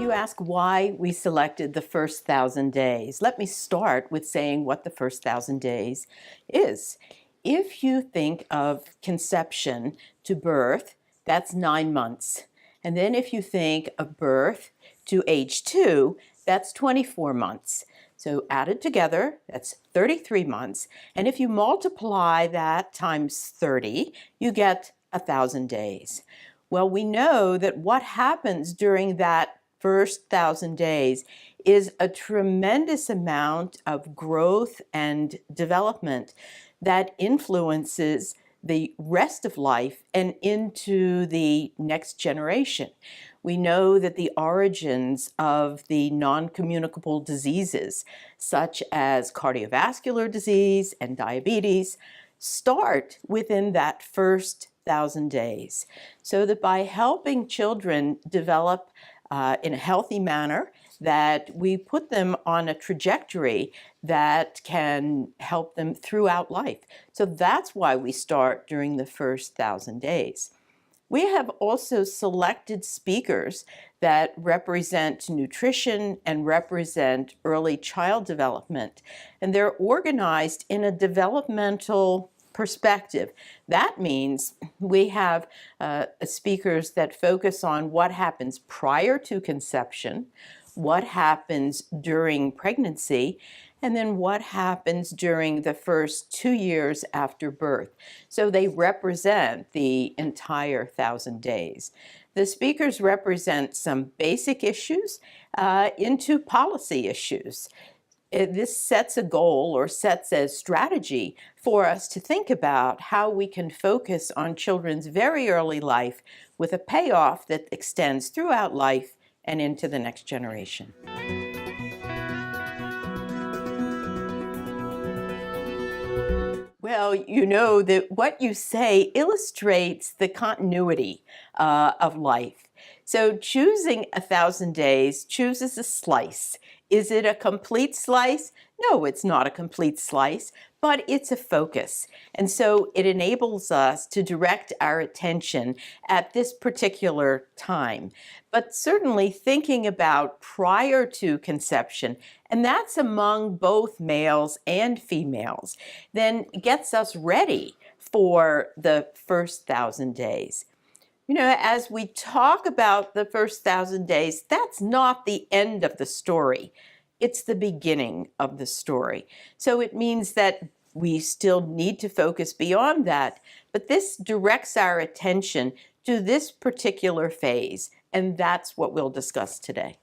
You ask why we selected the first 1,000 days. Let me start with saying what the first 1,000 days is. If you think of conception to birth, that's 9 months. And then if you think of birth to age 2, that's 24 months. So added together, that's 33 months. And if you multiply that times 30, you get 1,000 days. Well, we know that what happens during that first 1,000 days is a tremendous amount of growth and development that influences the rest of life and into the next generation. We know that the origins of the non-communicable diseases, such as cardiovascular disease and diabetes, start within that first 1,000 days. So that by helping children develop in a healthy manner, that we put them on a trajectory that can help them throughout life. So that's why we start during the first 1,000 days. We have also selected speakers that represent nutrition and represent early child development, and they're organized in a developmental perspective. That means we have speakers that focus on what happens prior to conception, what happens during pregnancy, and then what happens during the first 2 years after birth. So they represent the entire 1,000 days. The speakers represent some basic issues into policy issues. This sets a goal or sets a strategy for us to think about how we can focus on children's very early life with a payoff that extends throughout life and into the next generation. Well, you know that what you say illustrates the continuity of life. So choosing 1,000 days chooses a slice. Is it a complete slice? No, it's not a complete slice, but it's a focus. And so it enables us to direct our attention at this particular time. But certainly thinking about prior to conception, and that's among both males and females, then gets us ready for the first 1,000 days. You know, as we talk about the first 1,000 days, that's not the end of the story. It's the beginning of the story. So it means that we still need to focus beyond that, but this directs our attention to this particular phase, and that's what we'll discuss today.